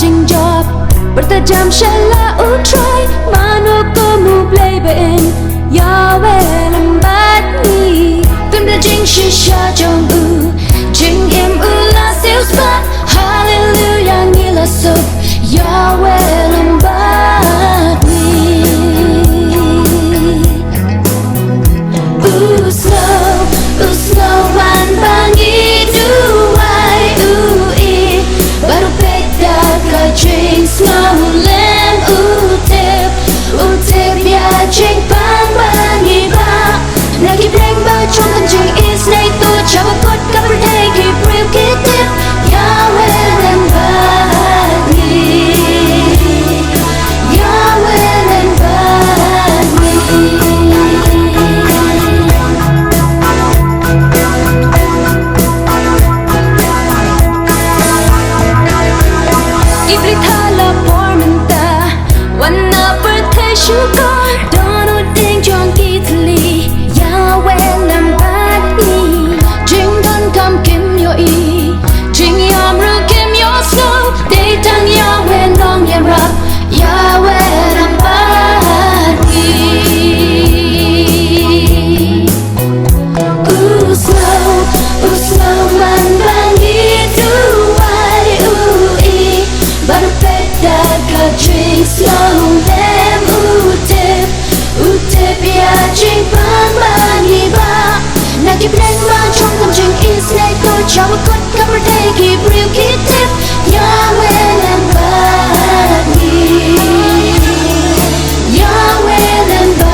tingjap bertajam syala utrai mano kamu bleiben Yahweh lambat ni tim da jing shisha jong u jing im ula seus ba hallelujah ngila sup Yahweh lambat ni slow wan bangi duai ui baru peda ka jing slow lem utip ya jing bang bangi ba nagi breng ba trong tâm jing is nay tu chaba kot ka berdei ki priu ki tip Yahweh lem bani Yahweh lem bani Ibrithala pormenta wana berteshukar dono ding jong kitli Yahweh lambat ni jing don kam kim yo I jing yam ru kim yo snow day tang Yahweh long ya rap Yahweh lambat ni slow man bangi duai ui baru peda ka jing slow lem utip ya jing bang bangi ba nagi breng ba trong tâm jing is nay tu chawa kot ka berdei ki priu ki tip Yahweh lem bani Yahweh lem bani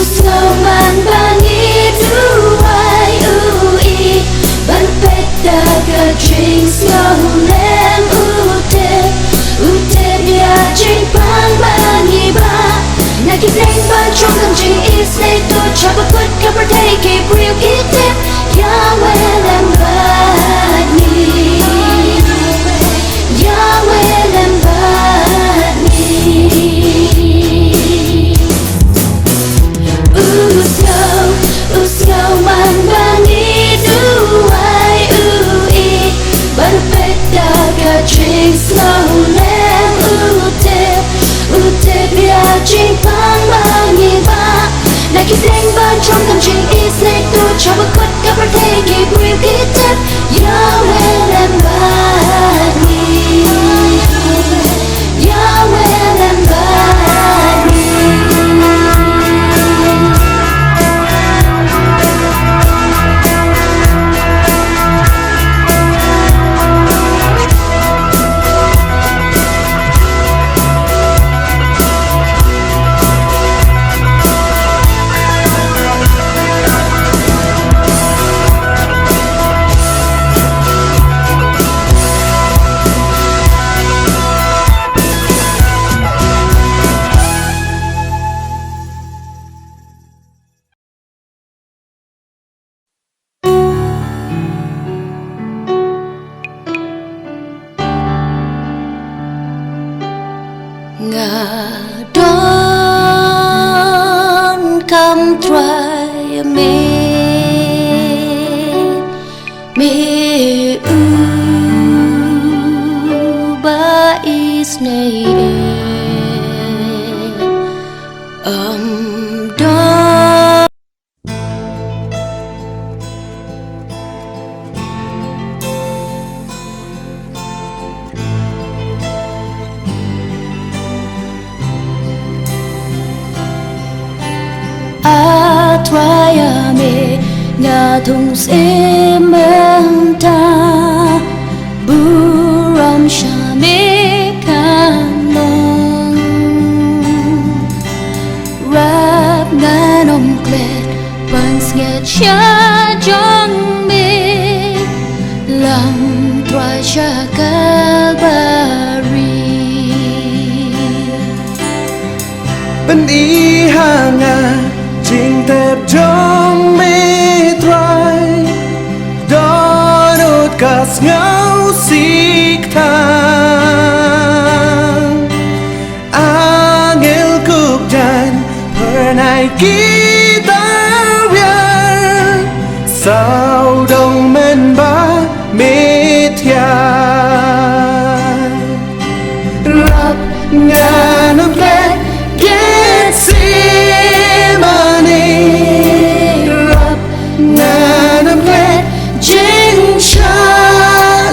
slow man bangi duai ui baru peda ka jing slow lem utip ya jing bang bangi ba nagi breng ba trong tâm jing is nay tu chaba kot ka berdei ki priu ki tip Yahweh lem bani Yahweh lem bani slow man bangi duai ui baru peda ka jing slow lem utip ya jing bang bangi ba nagi breng ba trong tâm jing is nay tu chaba kot ka berdei ki priu ki tip Yahweh lem bani Yahweh lem bani Ngadon kam try me u ba is nay don Atraya me ngadong sementa buram shame kanong rap nganom klet pans nget sha jong me lam try sha kalbari bên ý hàng ngà trình thẹp trong mê thoại guitar viền sao đồng men ba mê thia rap ngàn năm lệ kết si mani rap ngàn năm lệ chính cha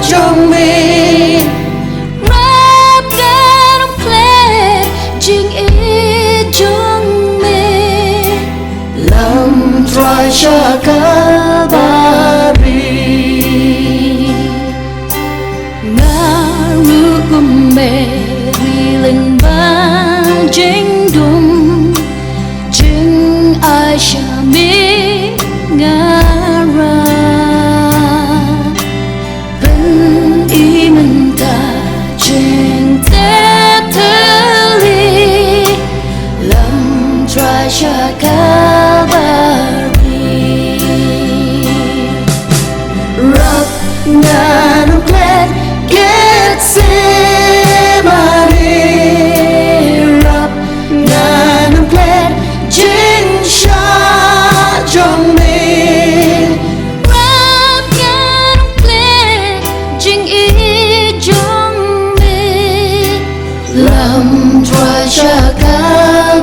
trong mình rap ngàn năm lệ chính ý trong mình làm trai cha cả bari ngaru kumbe wiling ba jing dum jing aisha mi ngara ben imenta jing te theli lam try shakabari rap ngàn năm lệ kết semani rap ngàn năm lệ chính cha trong mình rap ngàn năm lệ jing ý trong mình làm trai shakabari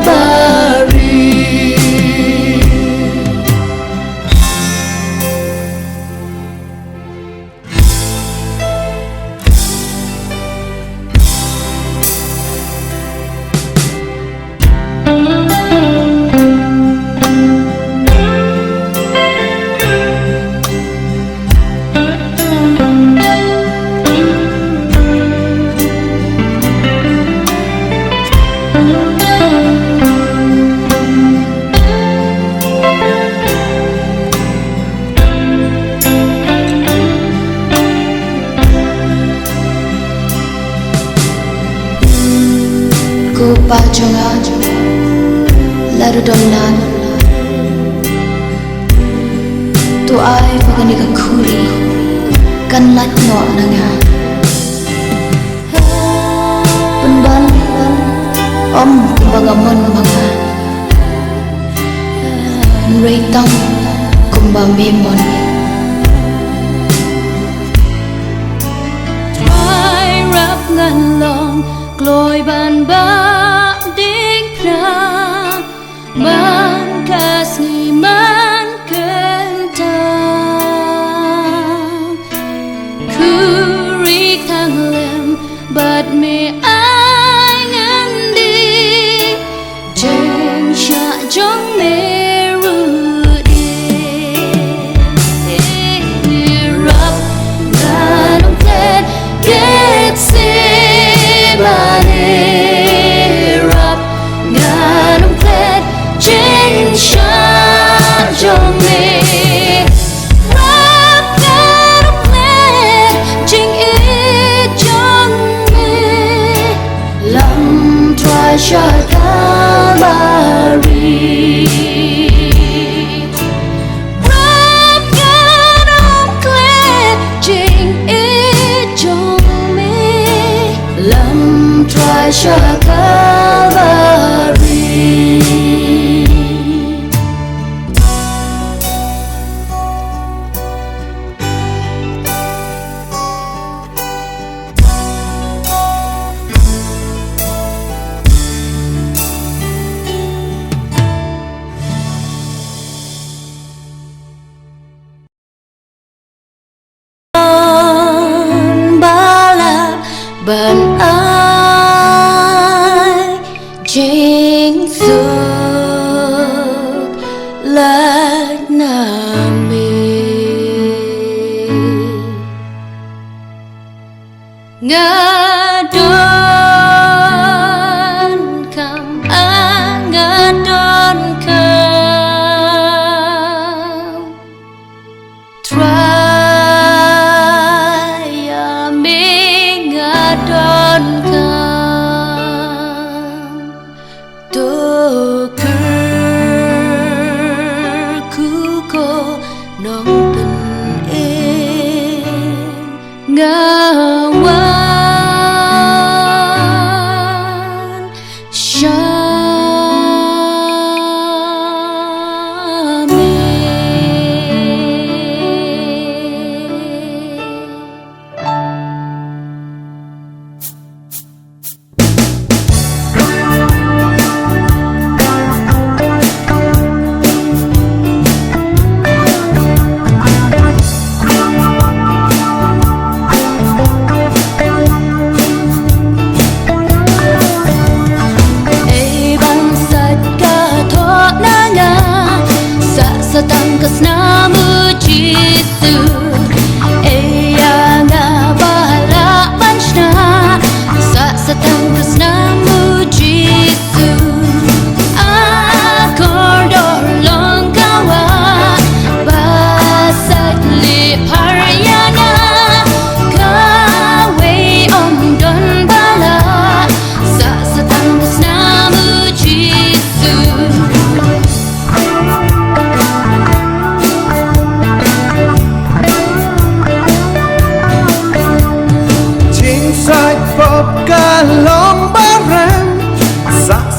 Ku pajonga laru domnan tu ai pagani ka khuri kan lat no nanga penban om kumbangamon manga reitang kumbamemon try rap ngan long gloi ban ba ding pra man kasni man kenta kuri thang lem but me ai ngan đi jeng sha jong me ru đi rap ngan tet get sebane rap ngan tet jeng sha jong me rap ngan tet jeng ý jong me lam try sha kabari rap ngan tet jeng ý jong me lam try sha kabari balak ban ai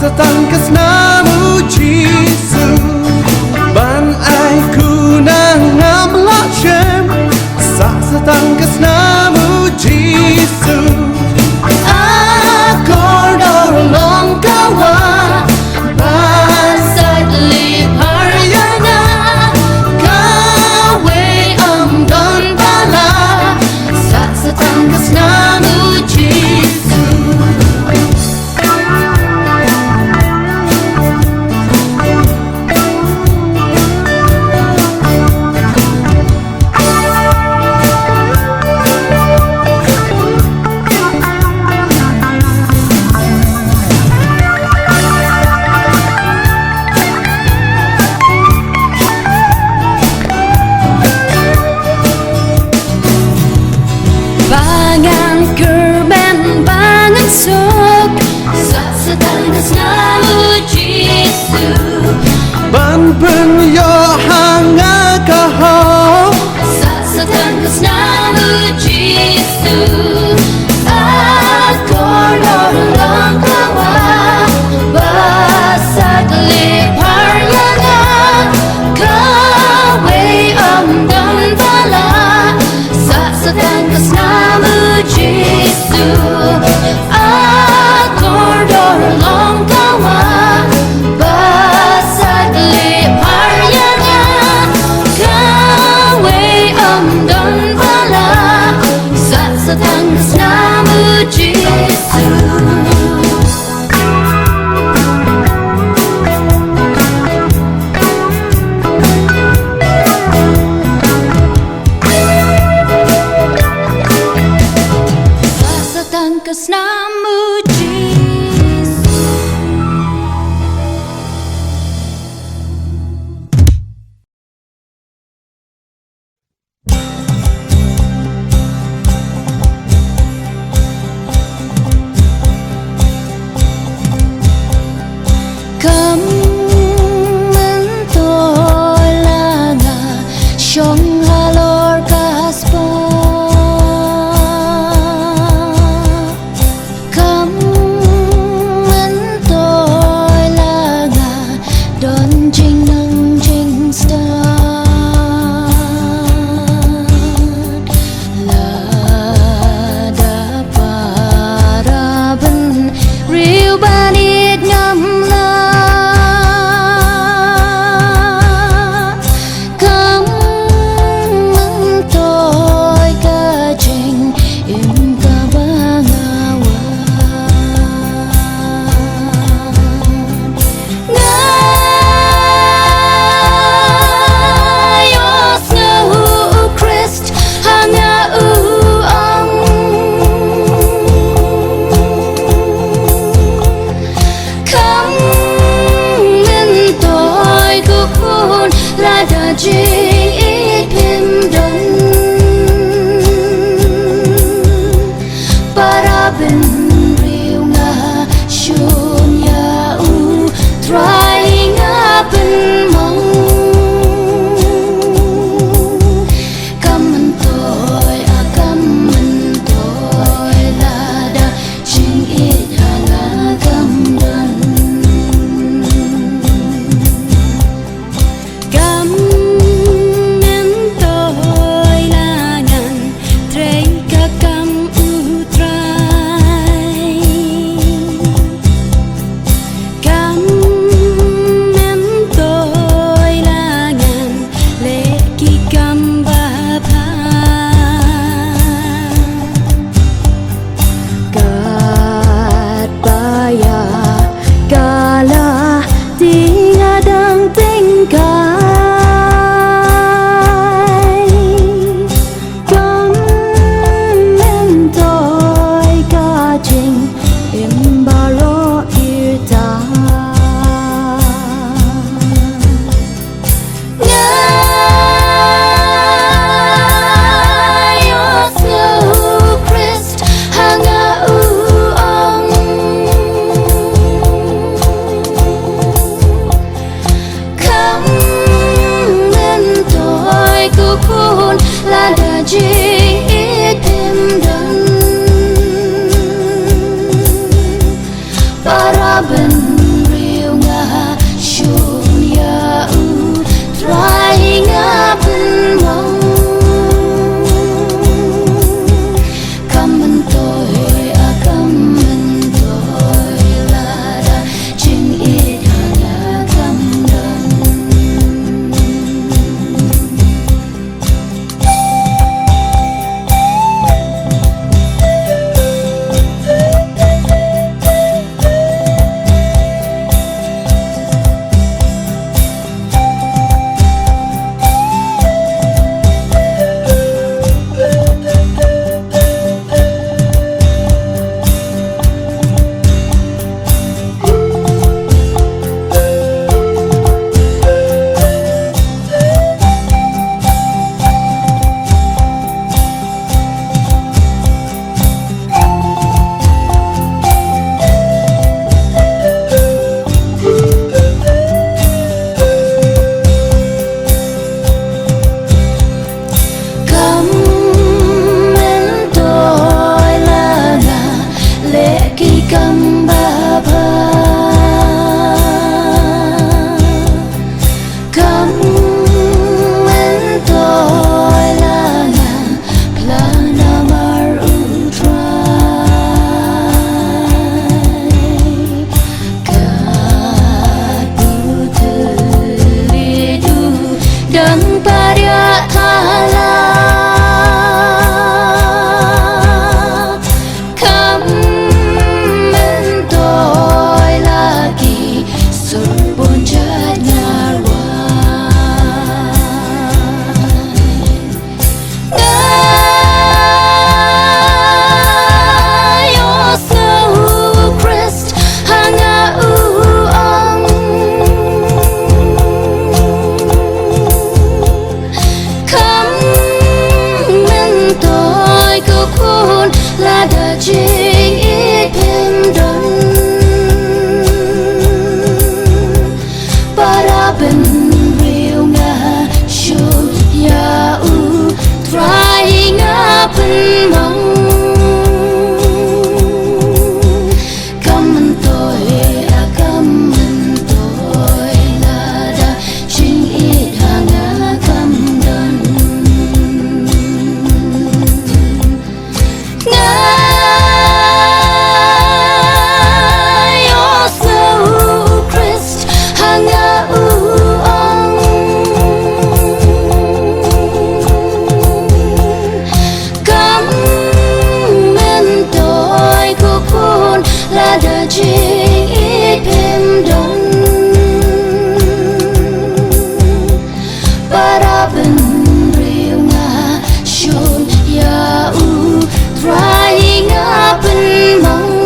Setangkasnamu Jisu ban ai ku nang ngamlachem setangkasnamu Jisu akordor long kawa basat lipar yana kawe don bala setangkasnamu Jisu. Bangan kurban bangan sok setangkasnamu Jisu Ban pen yo hanga kaho setangkasnamu Jisu akordor long kawa basat lipar yana kawe don bala setangkasnamu Jisu akordor long kawa basat lipar yana kawe don bala setangkasnamu Jisu. Setangkasnamu Jisu. Cấm tôi là ngà trong halor kaspa cấm tôi là ngà đón chinh nâng chinh star là đã para bên riu banit ngâm la cấm tôi ca trình im ca ba ngawa ngayos ngau Christ hanga uang cấm tôi của khôn là đã chinh ít thêm đơn para bên riu nga shun ya u try nga bên mong căm tôi là đã chinh ít là căm đơn căm tôi là ngàn trây cả căm utrai căm tôi là ngàn lệ kỳ căm ba pha kat baya kala tinga dang tingkai cấm tôi ca trình im ba ro ir ta ngayos ngau Christ hanga uang cấm tôi của khôn là đã chinh ít thêm đơn para bên chinh ít thêm đông para bên riu nga shun ya u try nga bên mong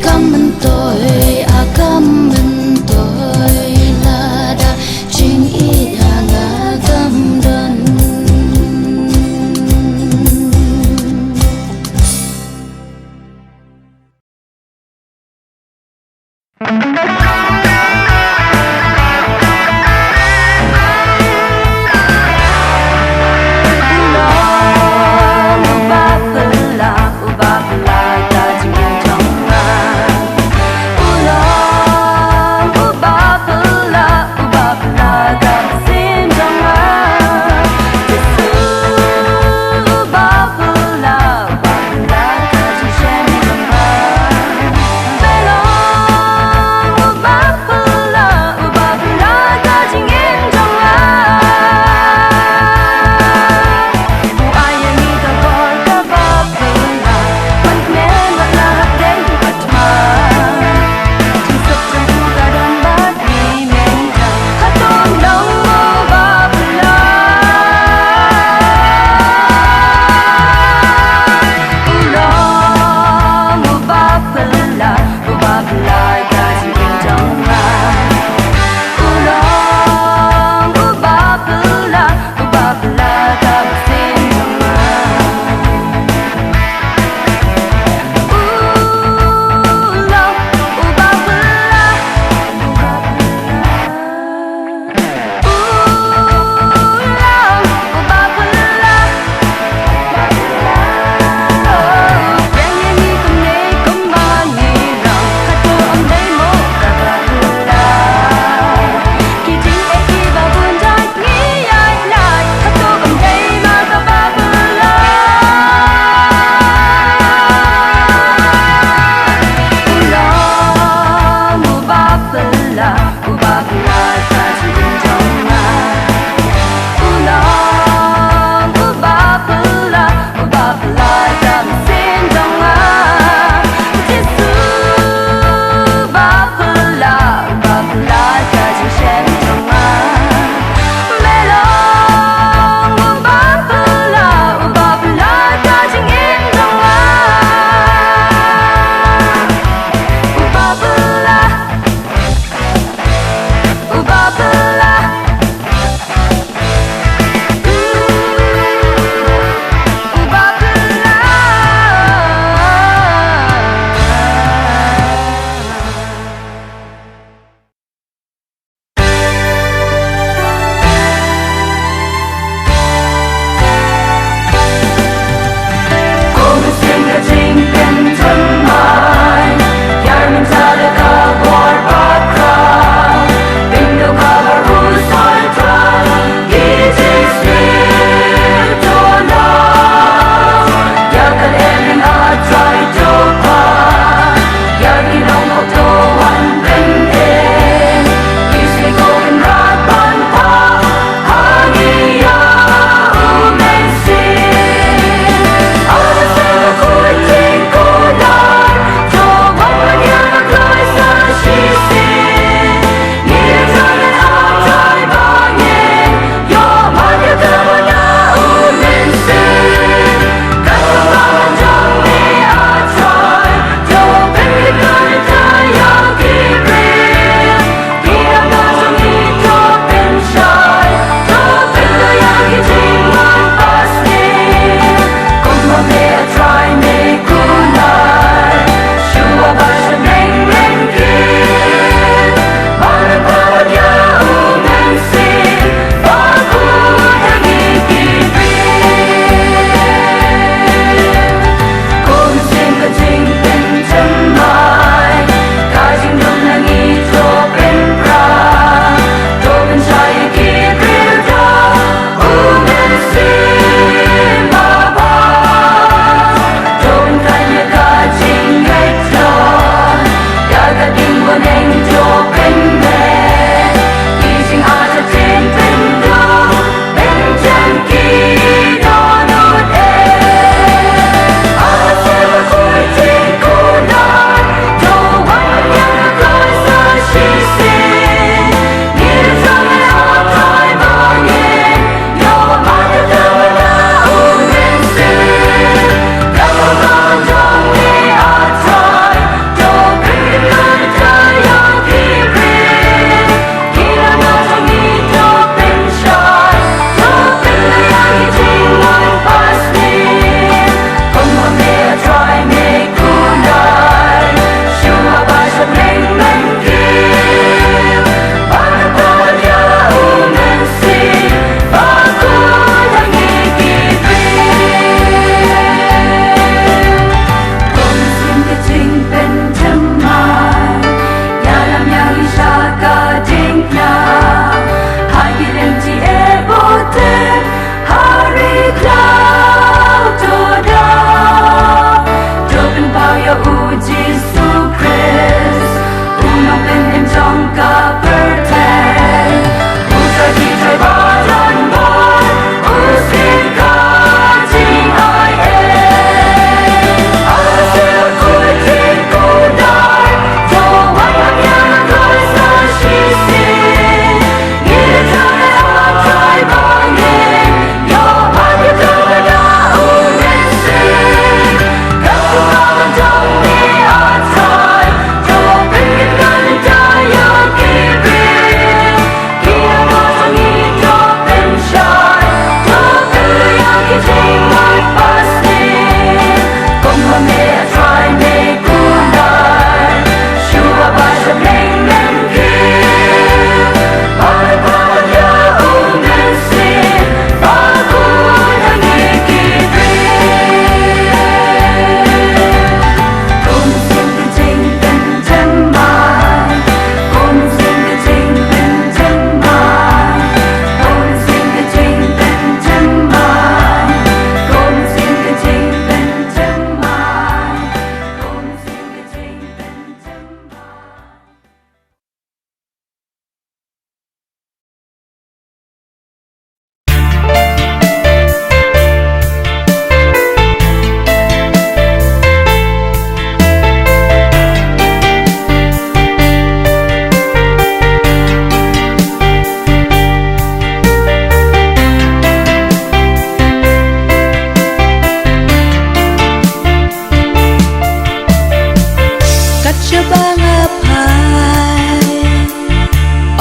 căm mình tôi à căm mình tôi là đã chinh ít hàng nga căm đơn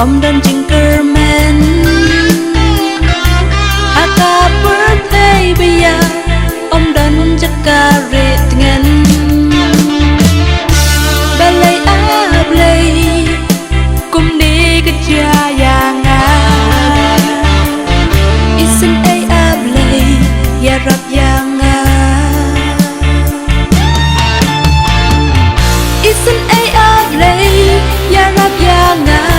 Om dan jingkermen Aka birthday bia Om dan jakare dengan Balai ablay Kum di kejayangan Isin ay ablay Ya rap yangan Isin ay ablay Ya rap yangan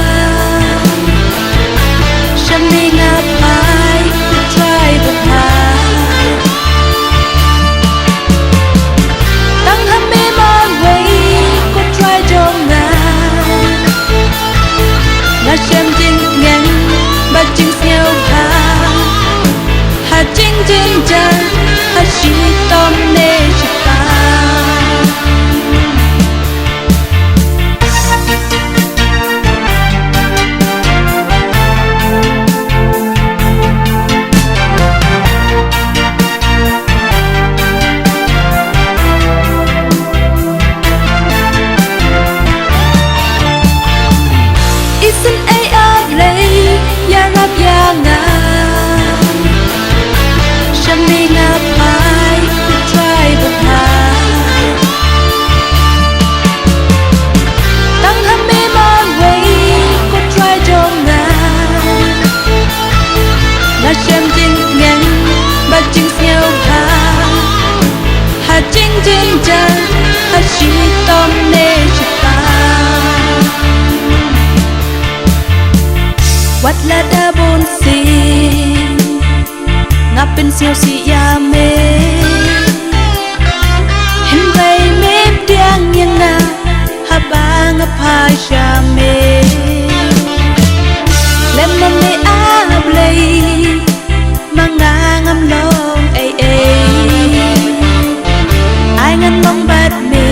Wat lada bon sing Ngapin siêu si ya me Hin bay mep diang yang na Haba ngapai sya me Lem me ablay Mangangam long ay Ai ngan long bad me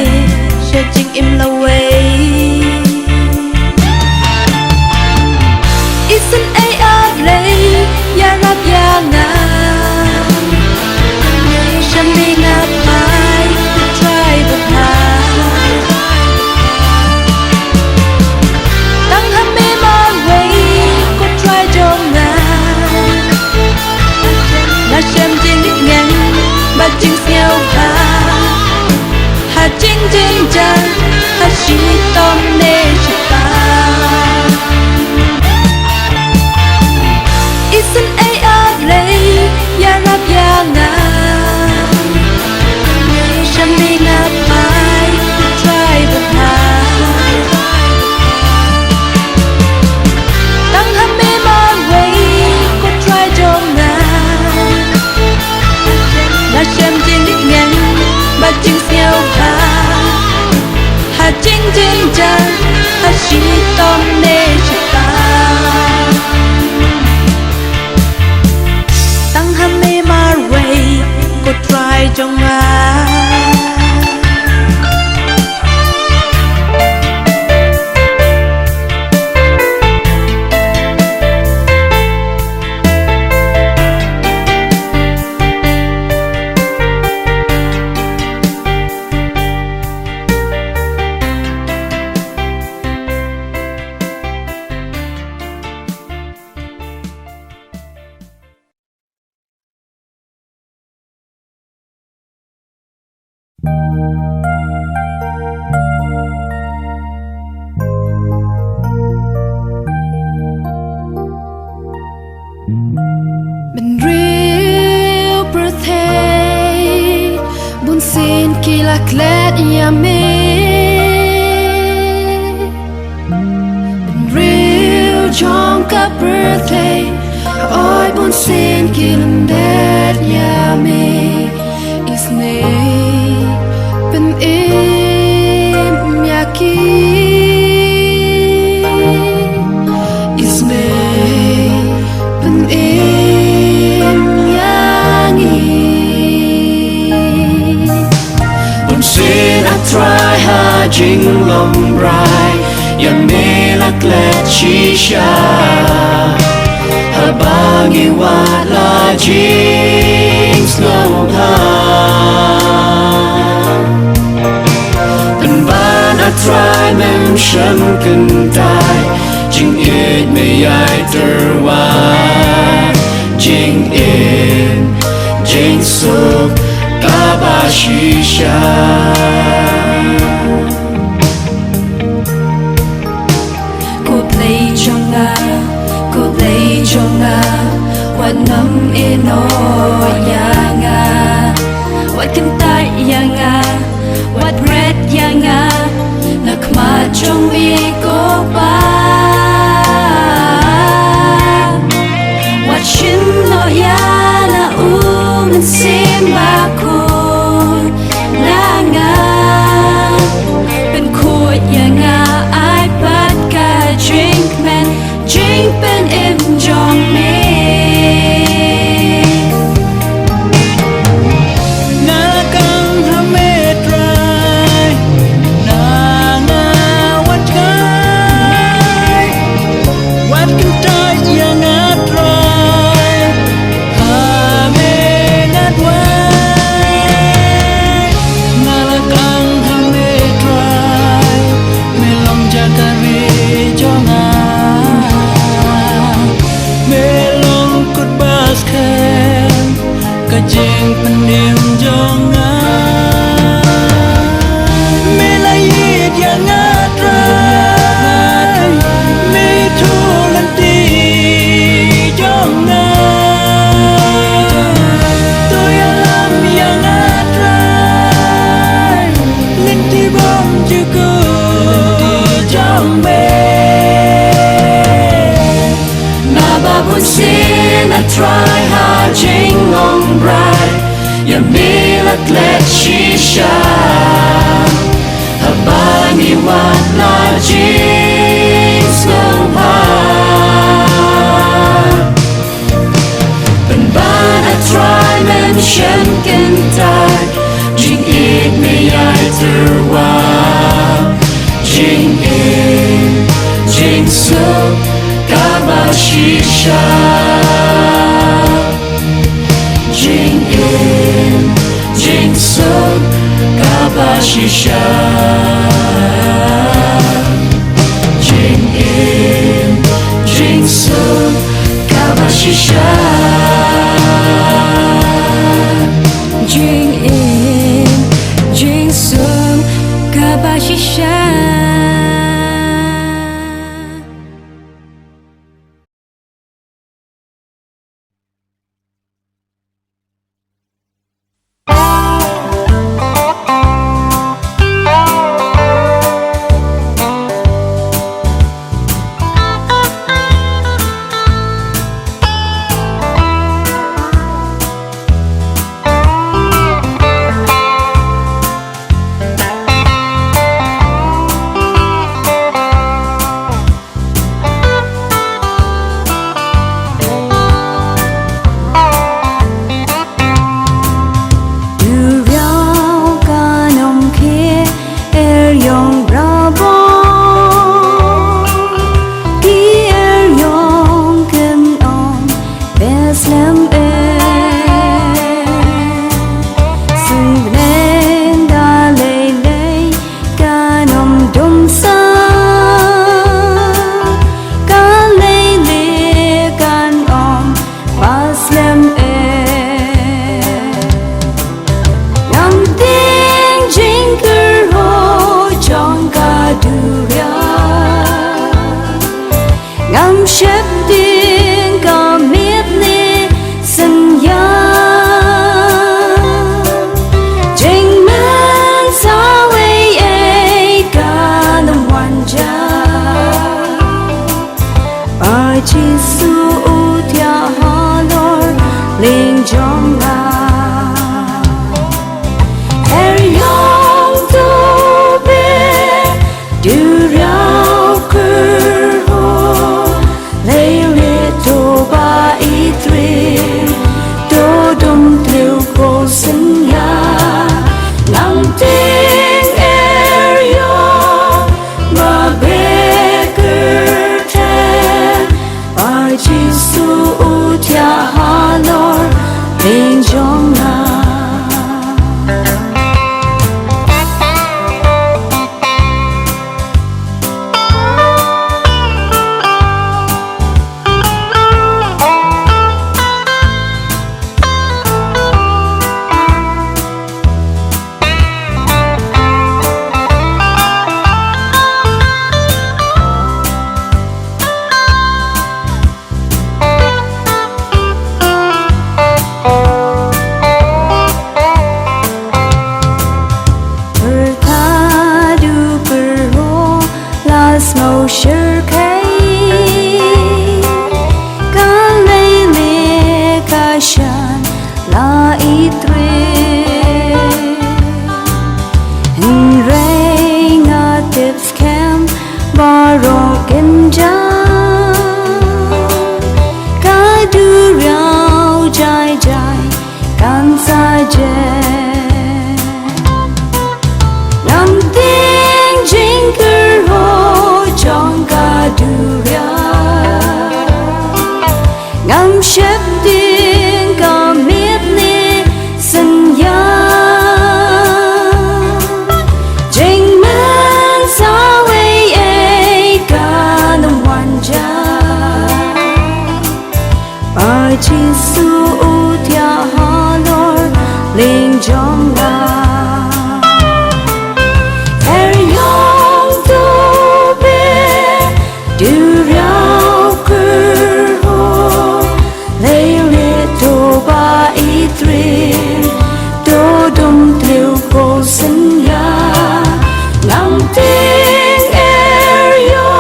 Sya jing im la way Isin ay ablay Ya rap yangan เป็นเรียวประเทศบุญศีลกีฬาแคลดยาเมเป็นเรียวจองกับประเทศอ้อยบุญศีลกีฬาแดดยาเมอิสเนเป็นเอ็มยากีอิสเนเป็นเอ็มยางีบุญศีลอัตรายหาจิงลมรายยังมีลักและชีชาหาบางิวาลาจิงสโลฮาเป็นบ้านอัตรายแม่ฉันกันได้จิงเอ็ดไม่ใหญ่เตอร์ว่าจิงเอ็ดจิงสุขกาบาชิชากูเพลย์จงอากูเพลย์จงอาวันน้ำเอโนยังอาวัดกันตายยังอาวัดเรดยังอานักมาจงมีกูปาวัดชิมโลยาละอูมันเสียบาคูนางาเป็นขวดยังอาไอปัดกา drink man drink เป็นเอ็มจองเมนากังทำเมตรายนางาวัดกายวัดกันใจยังอาตรายหาเมนัดไว้นาละกังทำเมตรายไม่ลองจากกะเรจองาไม่ลองกดบาสแคนกะเจงเป็นเดียมจองาไม่ละเอียดอย่างอาตรายไม่ทุลันตีจองาตัวยังลำอย่างอาตรายเล่นที่บ้องจะกูจองเบนาบาบุญศีลอัตรายหาจิงงงไรยังมีลักและชีชาหาบานิวาลาจิงสโลฮาเป็นบ้านอัตรายแม่ฉันกันตายจิงอีกไม่ใหญ่เธอว่าจิงอีกจิงสุขกาบาชิชาจิงอีกจิงสุขกาบาชิชาจิงอีกจิงสุขกาบาชิชาจิงเอ็มจิงสุงกาบาชิชา lên trong ngài. Snow sugarcane Ka lele ka shan la itre And rain a tips cam baro genjan Ka du riao jai jai kan sa jen Nam ting jinker ho trong ca du ria ngắm xếp tiếng ca miết ni sân ya trình men sao ấy ca nông hoàn cha ba chi su thia hà lor linh trong la Du rao cur ho Lê lê tô ba y tri Tô đông theo cô sinh ya Ngắm tiếng er yo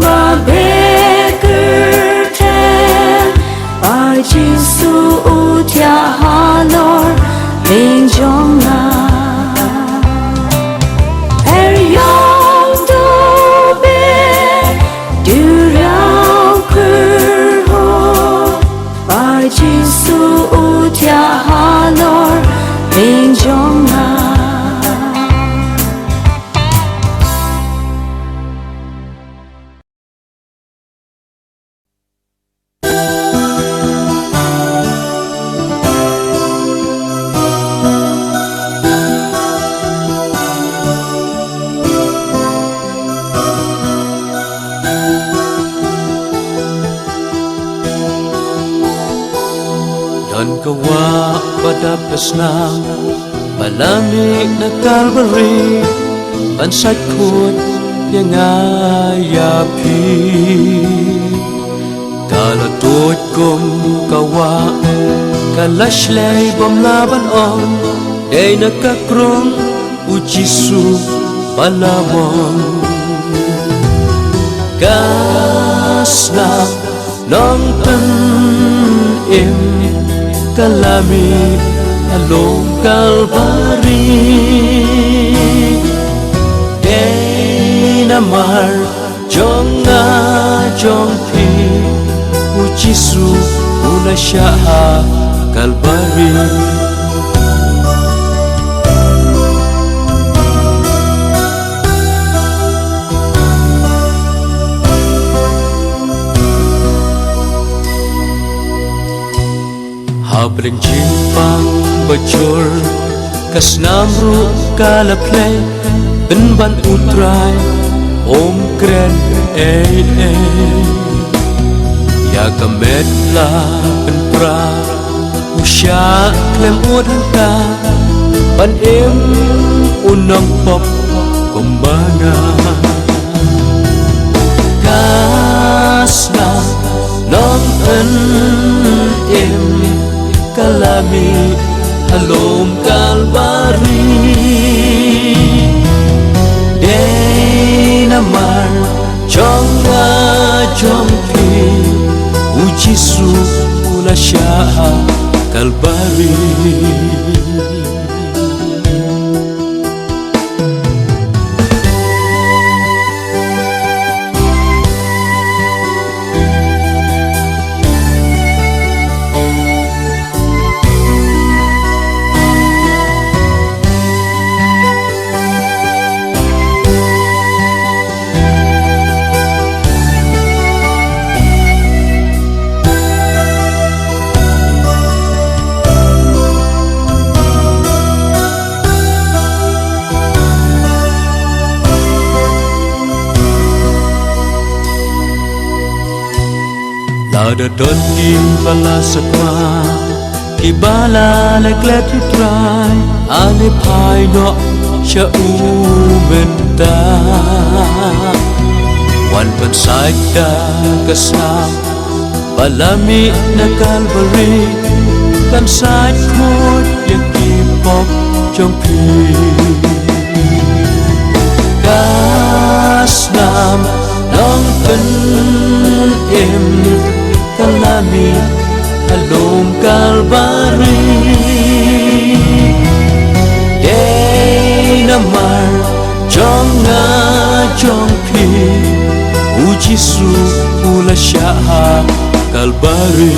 Ba bê cur ten Ba chi su u thia hà lor Linh trong na Er yo Du rao cur ho Ba chi su u thia hà lor Linh trong na Dan kawa padapas na malamig na Calvary Bansay ko't yang ayapi Kalatod kong kawa Kalashlay bamlaban on Day nakakrong ujisu palamon Gas na nong im kalami along Calvary Day namar jong na jong pi ujisu una siya Calvary Habring jimpang bajur Kasnamru kalaplay Benban utray Om kren Ya kamet la penpra Usya klem udan ka Ban im unang pop kumbana Kasna nong im kalami halom Calvary Day namar chong nga chong pi ujisu una siya Calvary Ada don kim bala sakwa ki bala le klet trai ale phai no cha u benta wan ban sai da kasam balami na Calvary kan sai khot yak ki pop trong phi kas nam long pen em kalami alom Calvary day namar trong nga trong phi u Jisu ula syaha Calvary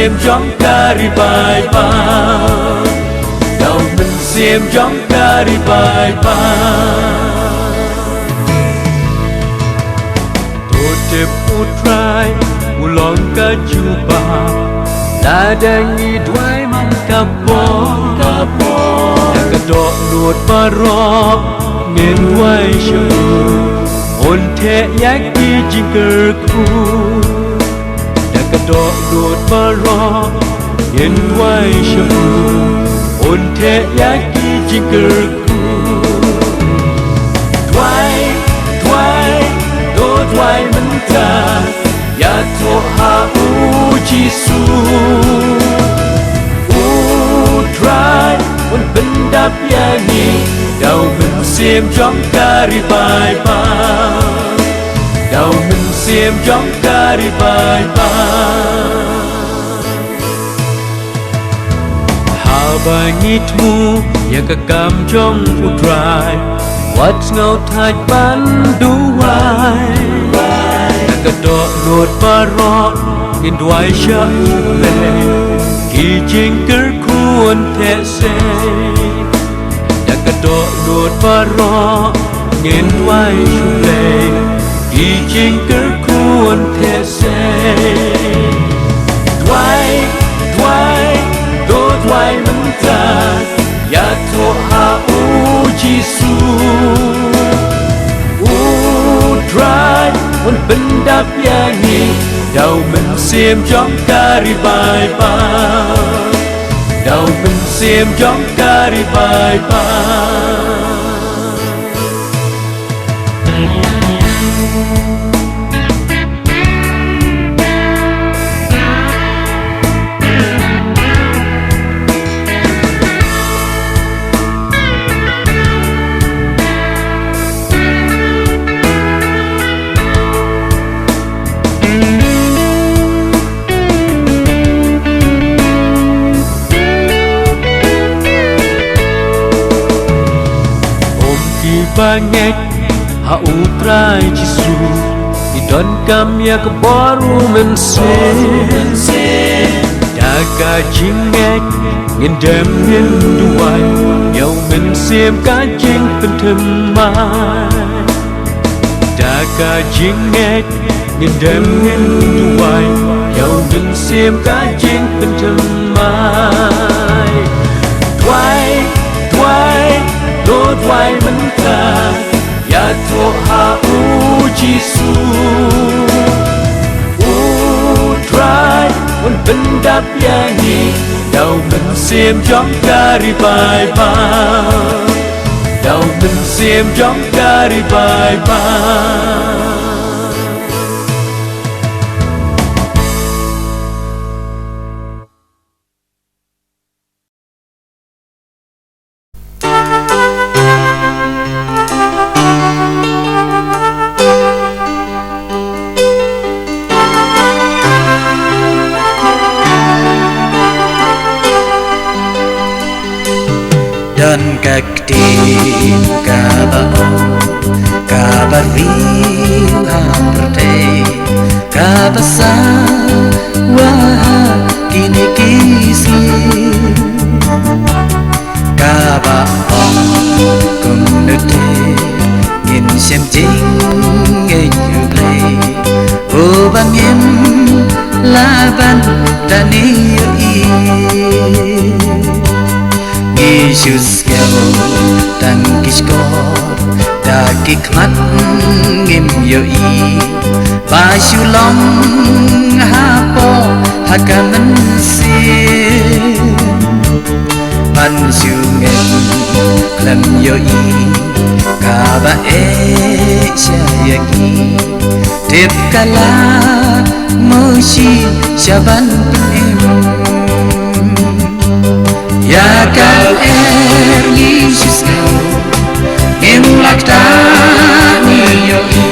xiêm gióng ca đi bài ba đầu mình xiêm gióng ca đi bài ba tôi đẹp utrai ulong ka juba la đang nghi đoái mang kapo đang đọ nuột ba rop nghiền quay chờ ôn thế yak đi jingle coolดอกโดดมารอเย็นไว้ชมอนเทยากีจิงเกิร์กูถวายโดดไว้มันตาอย่าโทรหาอูจิสูอูทรายมันเป็นดับยานีเดามันเสียมจ้องการิบายบาเดามันเสียมจ้องการิบายบาbài ngít mu ya ka kam trong utrai what's ngau thai ban du wai ya ka do rot ba ro in dwai sha le ki jing ker kuon the se ya ka do rot ba ro in dwai shu le ki jing ker kuon the se dwaiมันตาอย่าโทรหาอูจิสูอูทรายมันเป็นดับยานีเดามันเสียมจ้องการิบายบาเดามันเสียมจ้องการิบายบาbanyak ha utrai Jisu idon kami ya kebaru mense daga jingek ngindem duai yau mensem kajing pentemai daga jingek ngindem duai yau mensem kajing pentemai dwaiมันตาอย่าโทรหาอูจิสูอูทรายมันเป็นดับยานีเดามันเสียมจ้องการิบายบาเดามันเสียมจ้องการิบายบา Hãy subscribe cho kênh Ghiền Mì Gõ để không bỏ lỡ dan kaktin kabarin haperte kabasa wah kini kisli kaba kum nute ngin xem chính nghe như play ô bang em la ban tani i Jesus kêu tăng kisko ta kikmat ngim yo i ba shu long ha po hakaman si man shu ngem klam yo i ka ba e shayaki tip kala mo shi shaban em ya kal Jesus kau im lakta ni yo i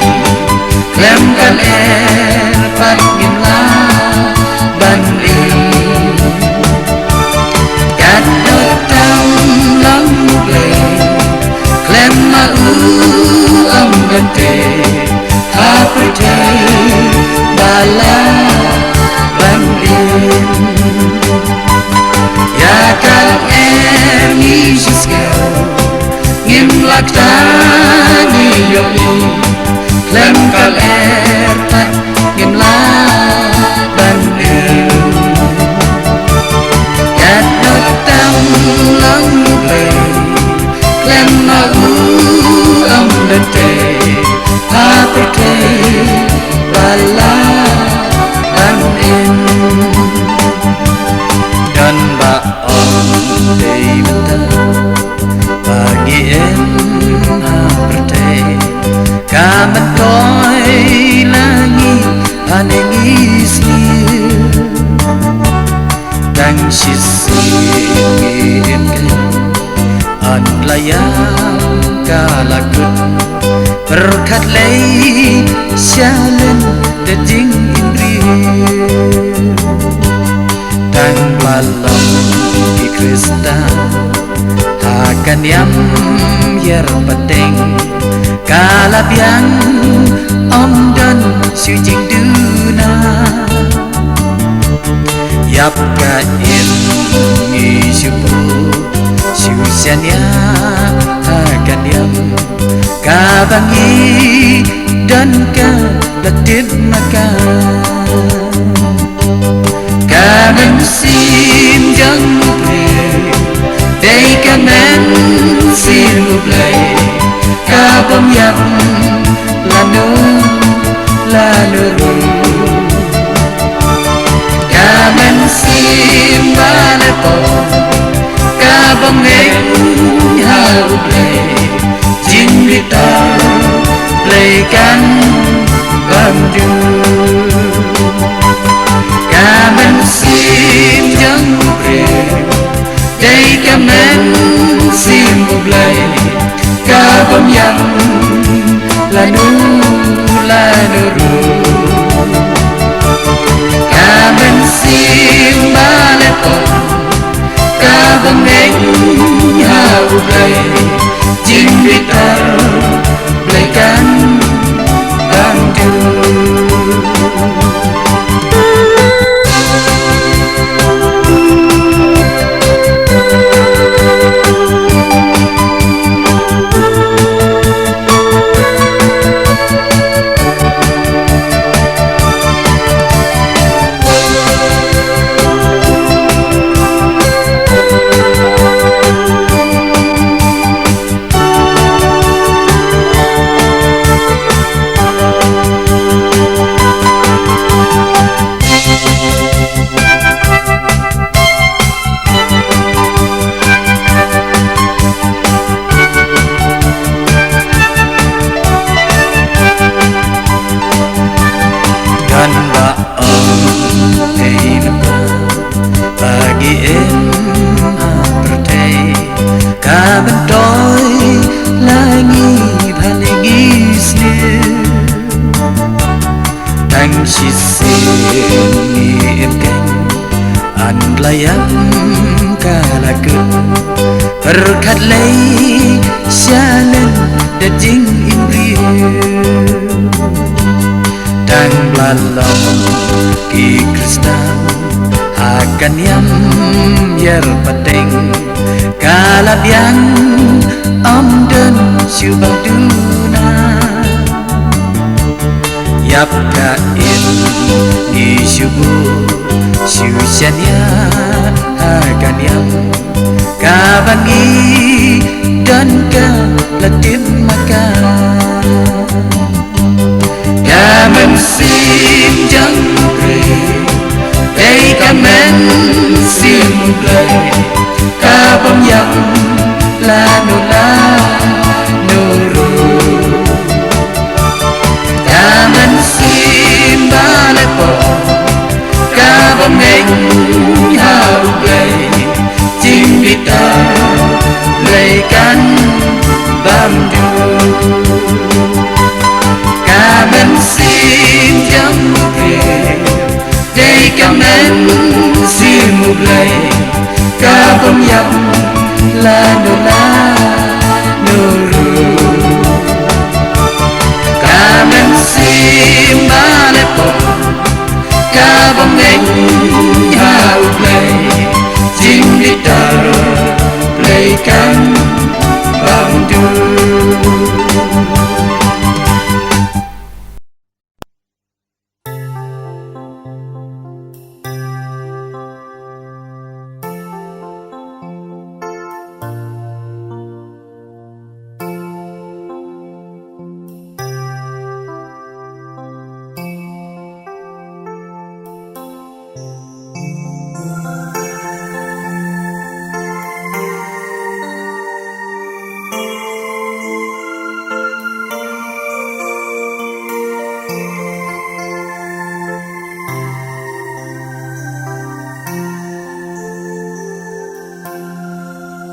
klem kal pat im la ban li kat do tam lam ble klem ma u am bente ha prete bala ban li ya kal Jesus kau ngim lakta ni yo i klem kal pat ngim la ban ni kat no tam lang ble klem ma u am bente ha prete bala ban in dan ba day pagi em haperte kamat koi langi anengis tang sisi em an layang kalakut berkat lei shalin dejing indri tang malam di kristal akan yang yer penting kalap yang om dan sujing duna yap ka in ngi syupu susanya akan yang kabangi dan ka letip makan kamen sim jang đây cả men xin ngục lệ ca bom yap la nô ca men sim ba le po ca bom ngeng ha ngục lệ jing guitar play kan bam du ca men sim jang pre đây cả men sim một lời ca bom yam la nu ru ca men sim ba le po ca bom ngeng ha một lời jing guitar play kan bam du anh chỉ xin em canh anh layang kalakut berkat lei shalin da jing in rio dan blalom ki kristal akan yam yer pateng kalap yang om den syubang duna yap ka in ni syubu syusyanya akan yam kabangi dan ka latim makan kamen sim jang pre day kamen sim play kabam yang la nuru kamen sim balepo kabam neng hau play chinh kita playkan bandu kamen sim jam pre day kamen sim play kabam yang la nuru kamen sim balepo kabam neng hau play chinh kita playkan bandu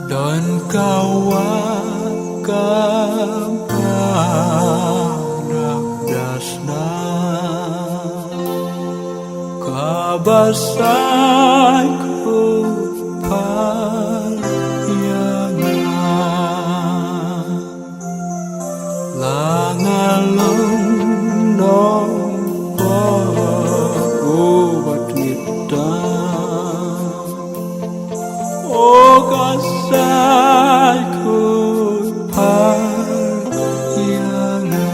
dan kawa kaparak dasna kabasai ku paryanga langalong nompo ubat kita o kasai ku paryanga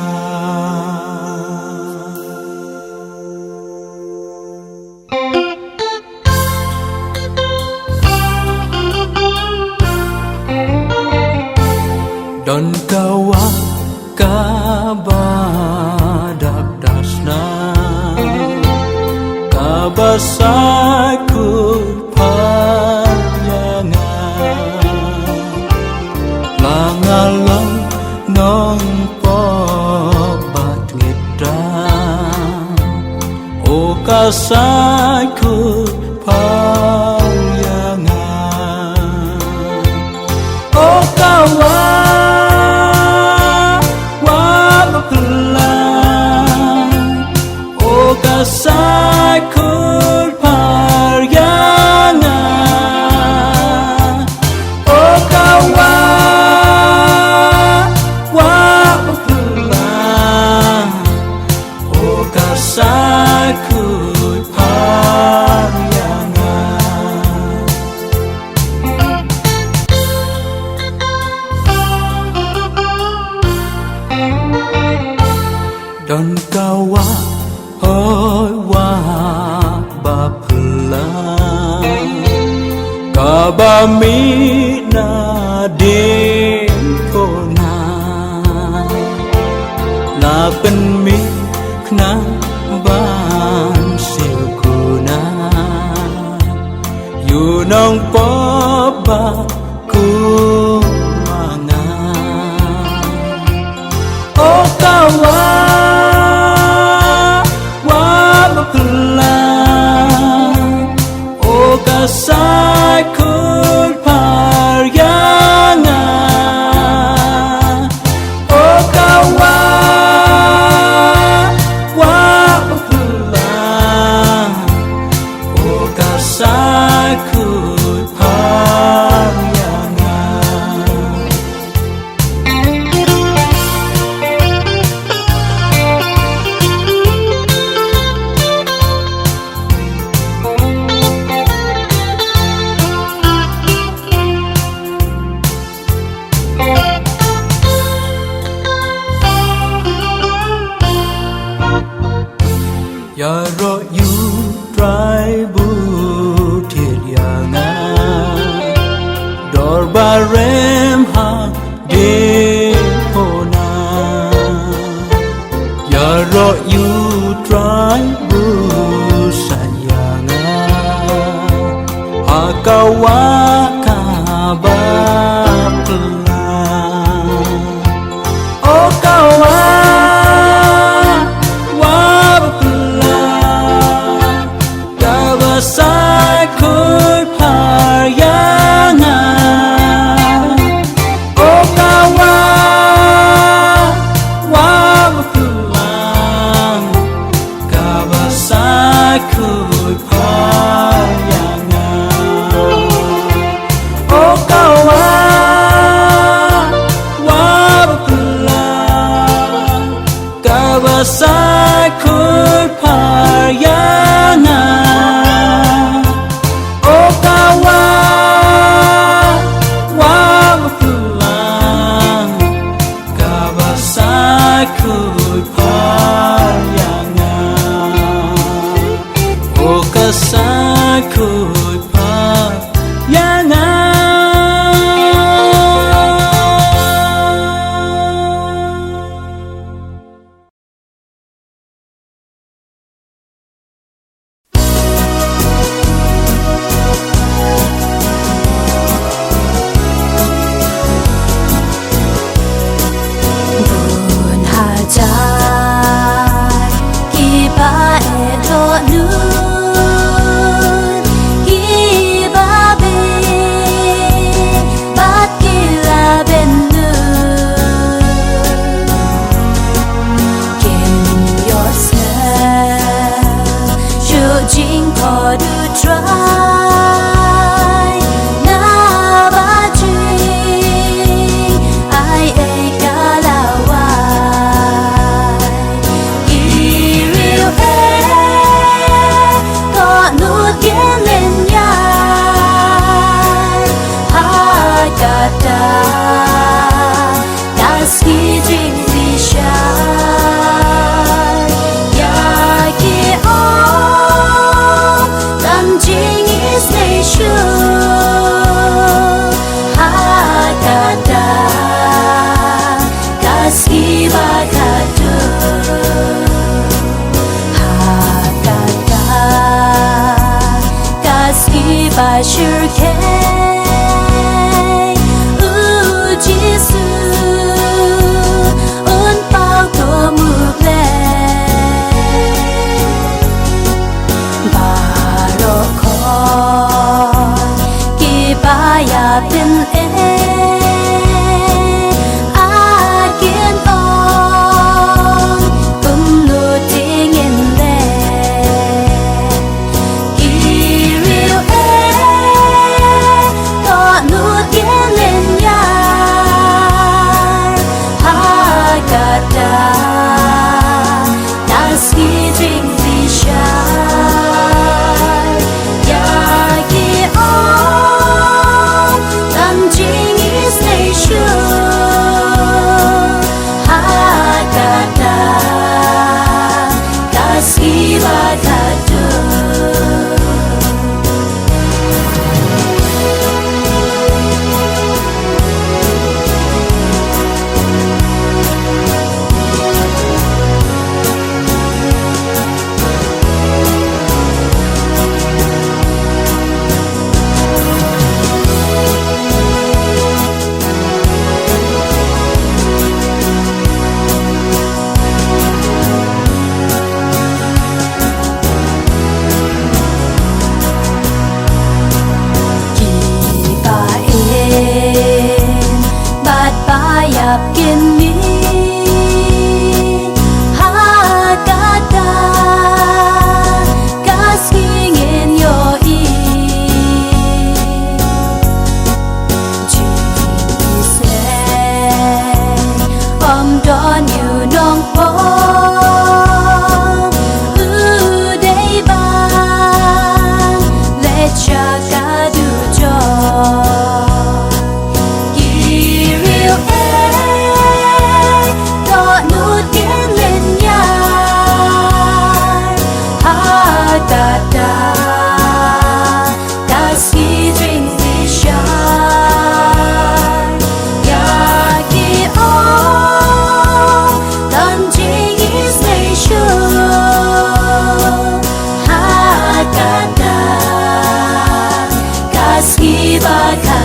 don kawa kabadak dasna kabasai ku paryanga langalang nong pobat ngita o kasai ku paryanga o kawa kasai ku paryanga o kawa wa pulang o kasai ku paryanga don kawa ôi wa ba pulang kaba mi na đêm kona la pen mi kna ban siêu kuna yu nong po ba ku manga o kawa kasai ku paryanga o kawa wa pulang o kasai ku paryanga barem ha de hona ya ro you try bu sayanga akawa ka ba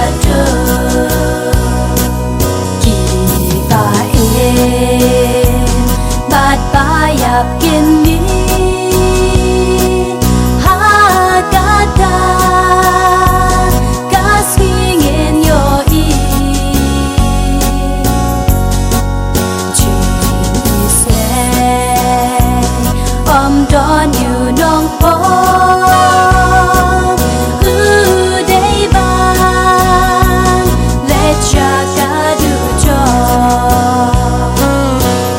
kato Kita Bad bayap kini Hakata Kasingin yo i Don you nong po Uday ban Let jaga du cho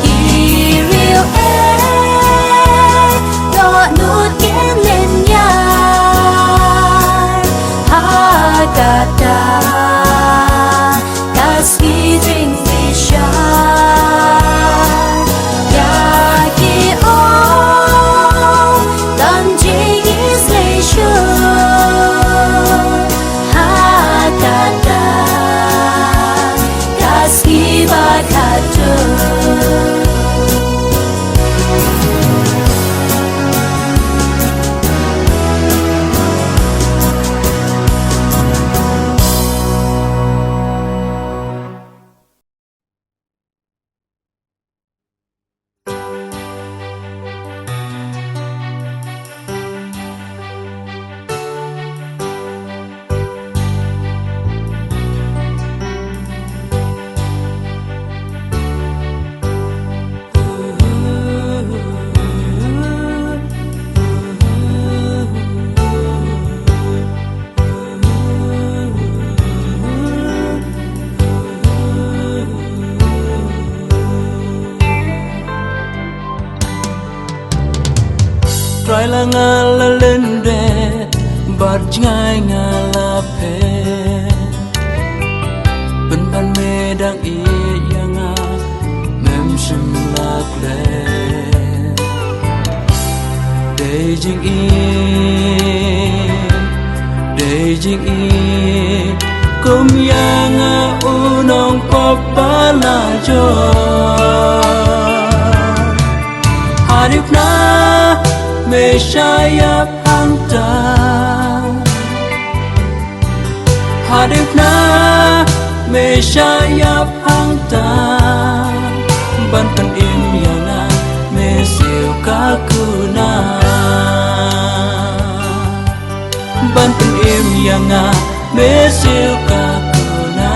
Hiriu Do nut gen lên nhar Hakata Kaski drink di shar Yaki Hakata Kaskiba kato Try la ngala lende Bar ngai ngala pe Ben ban medang I yanga Mem shim lak le Day jing I Kum yanga unong popala jo Harif na Meshaya Panta Hadipna Meshaya Panta Bantan im yana Mesil kakuna Bantan im yana Mesil kakuna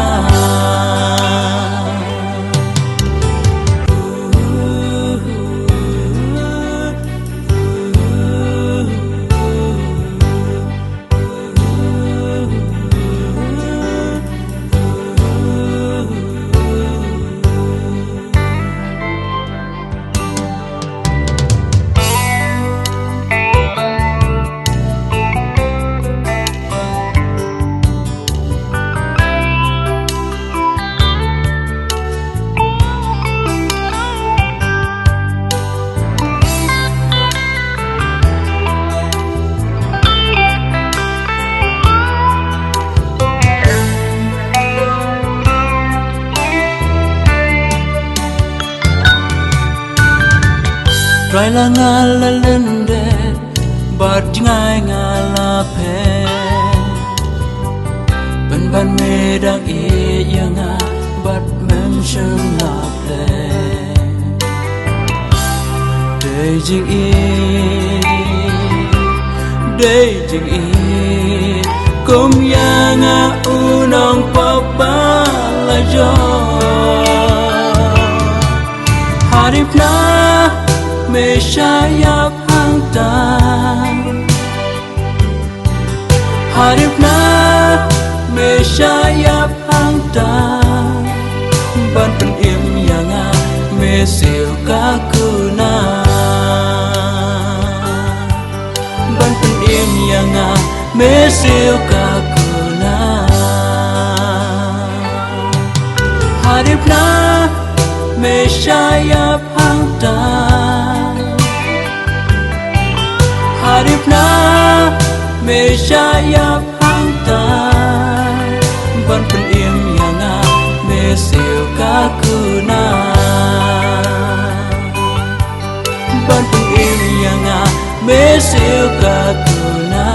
Try la ngala lende Bar ngai ngala pe Ben ban medang I yanga Bat mem shim la ple Day jing I Kum yanga unong papa la jo Haripna Meshaya Panta Haripna Meshaya Panta Bantan im yanga Mesil kakuna Bantan im yanga Mesil kakuna Haripna Meshaya Panta Haripna Meshaya Panta Bantan im yanga Mesil kakuna Bantan im yanga Mesil kakuna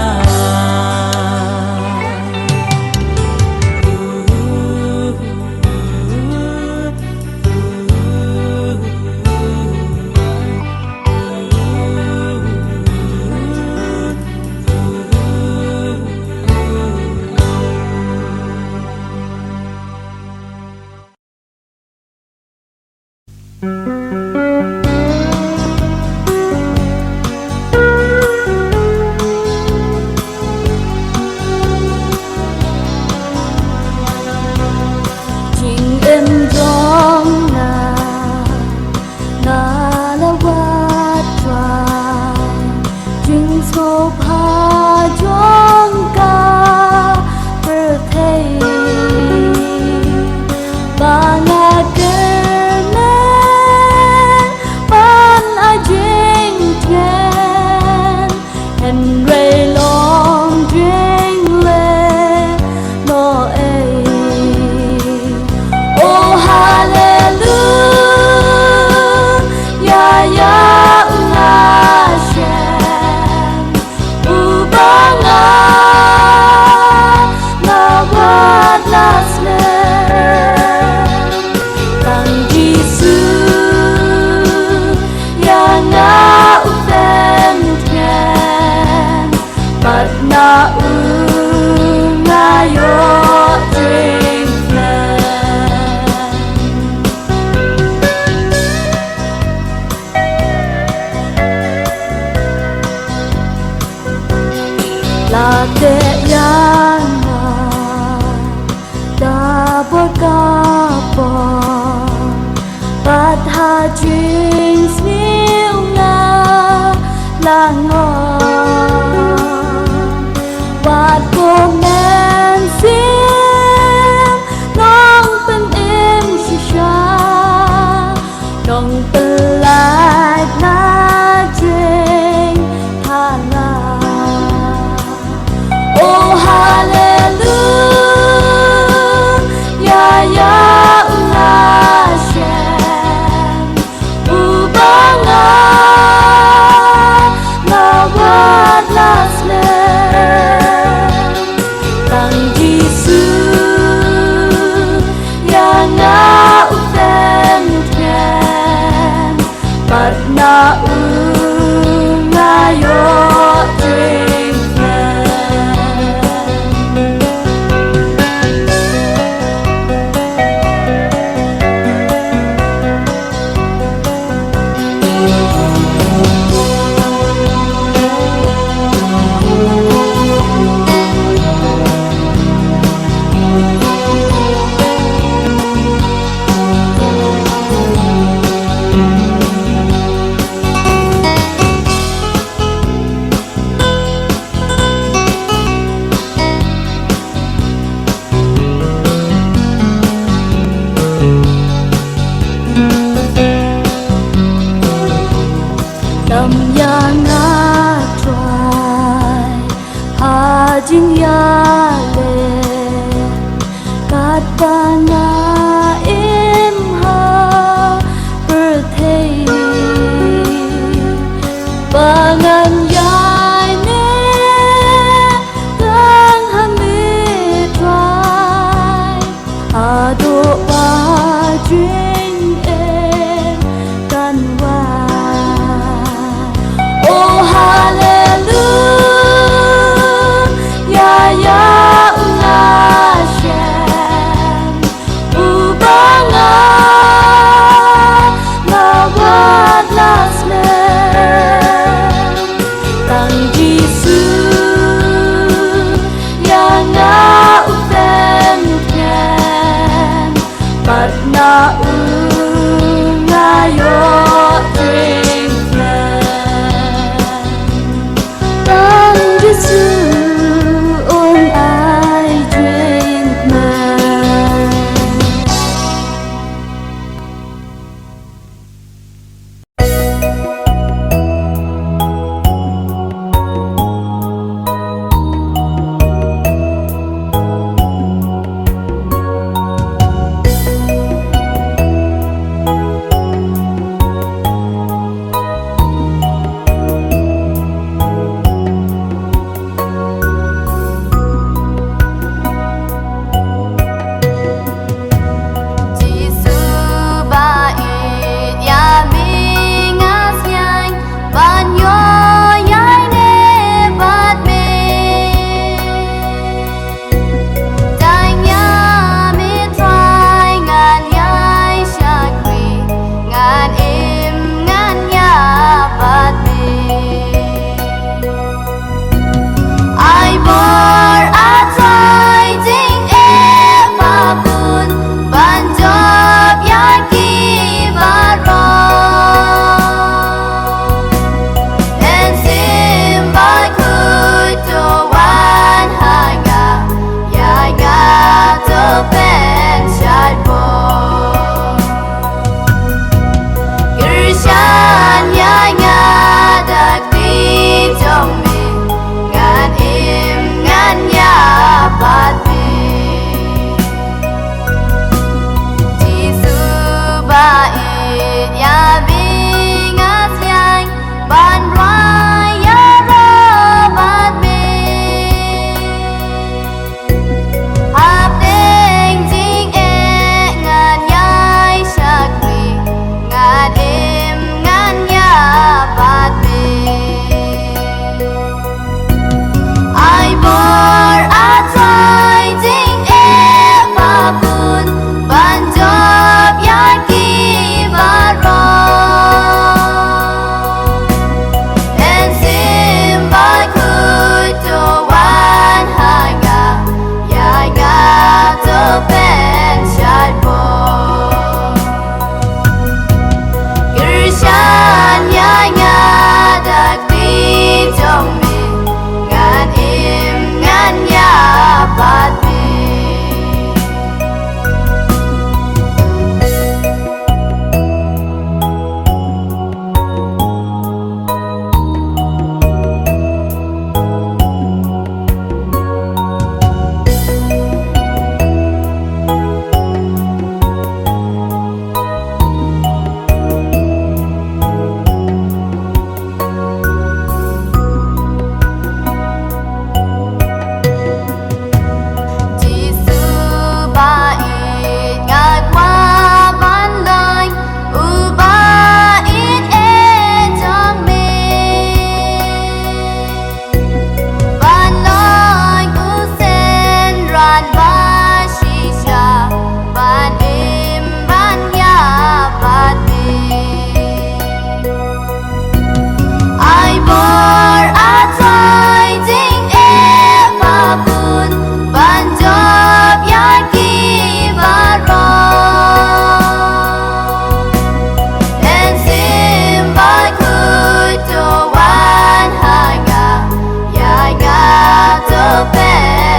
เป็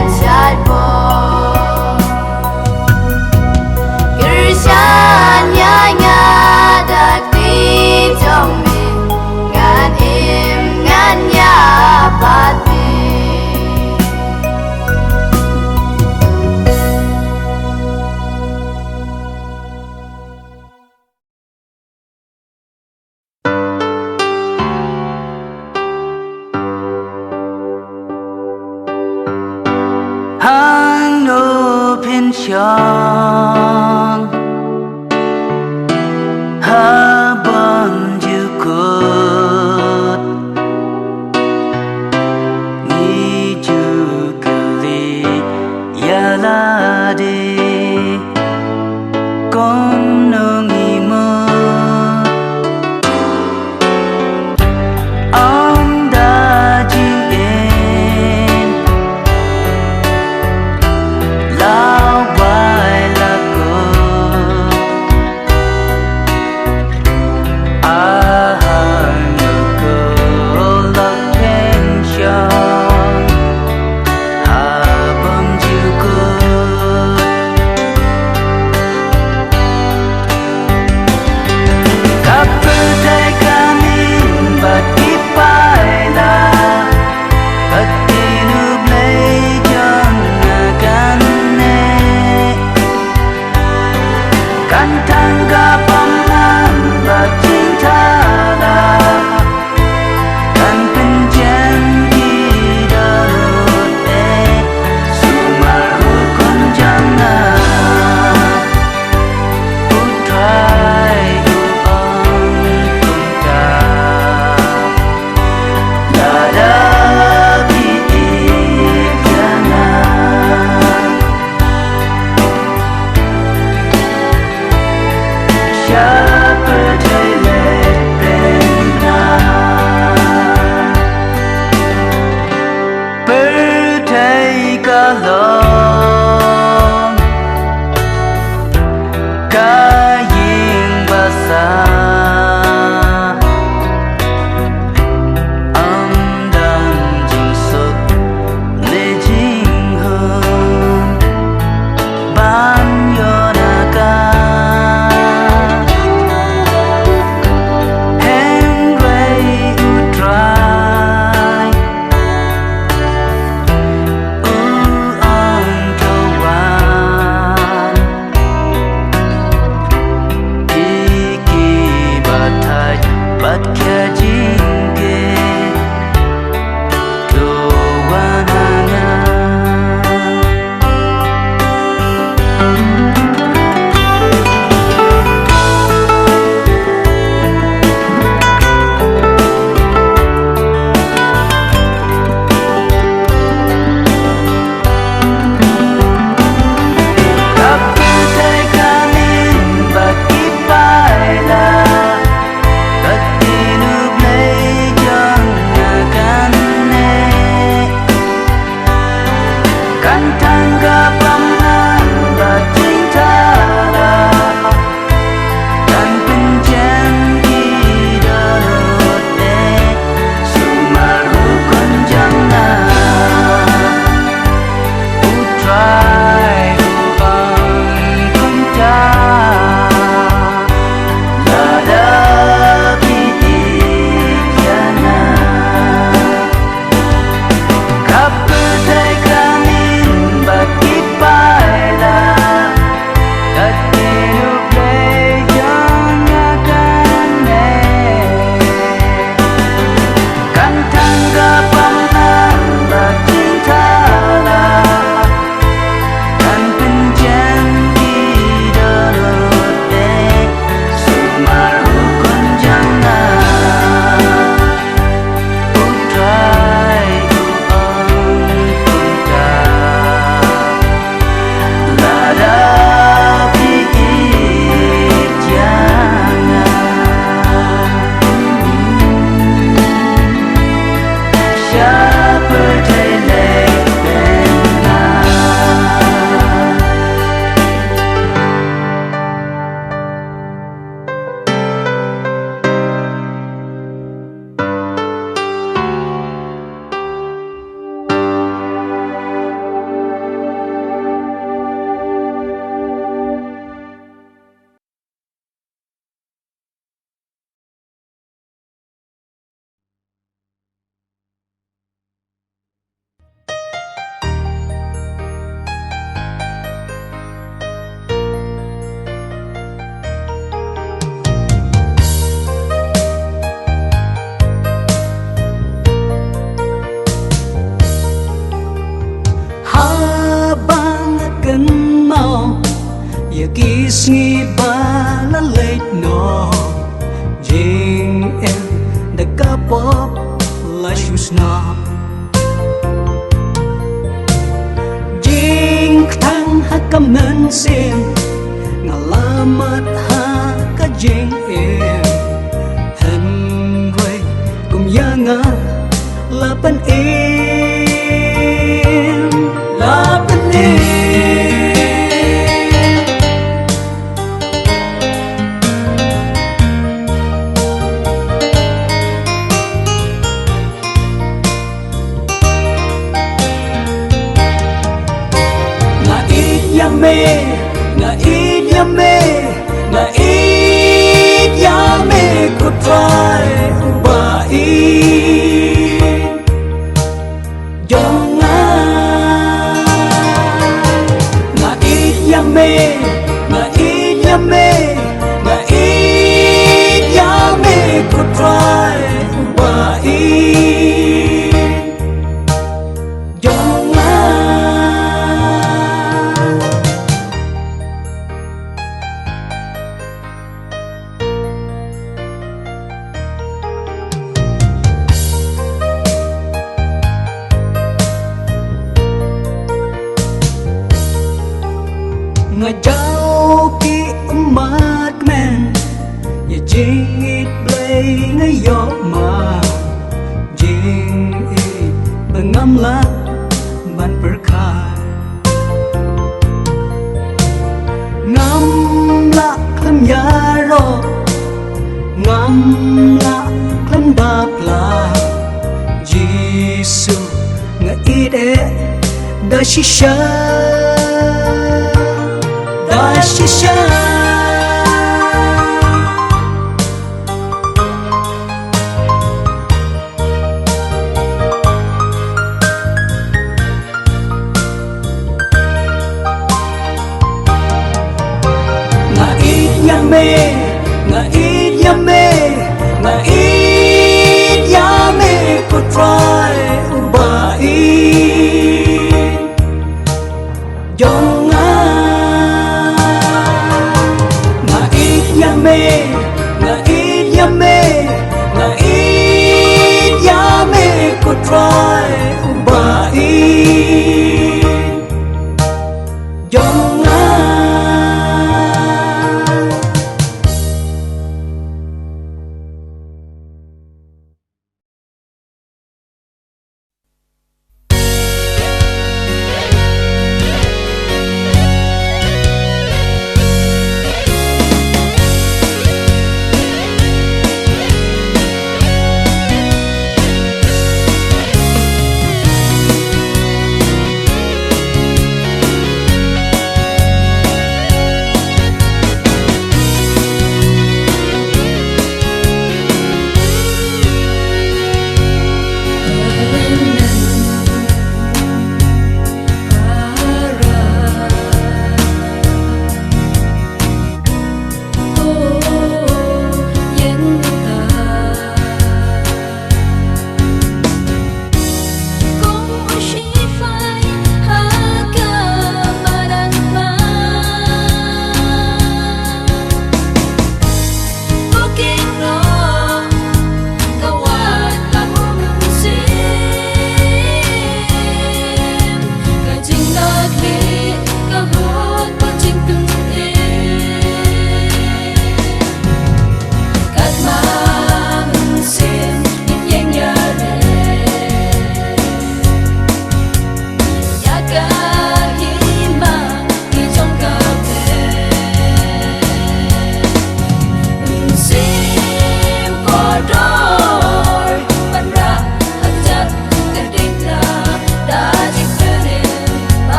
นชาติบ attention Habang jukut Ni jukali yalade Kong nung imut Ang dajin Laway lakot Ahang nagulak tension Habang jukut nghi ba la late no jing em the cup of life was not jing thang ha cầm nên xiên ngalamat ha ka jing em hen quay cùng ya nga lapan em lapan em Yame could try ba Jonga na yame could try ba Jonga nga jauh ki umat men ya jing it play nga yo ma jing it bangam la ban berkah ngam la klam ya ro ngam la klam dap la jisu nga ide da shisha Shisha nga yame could try ba Jonga yame could try ba Jonga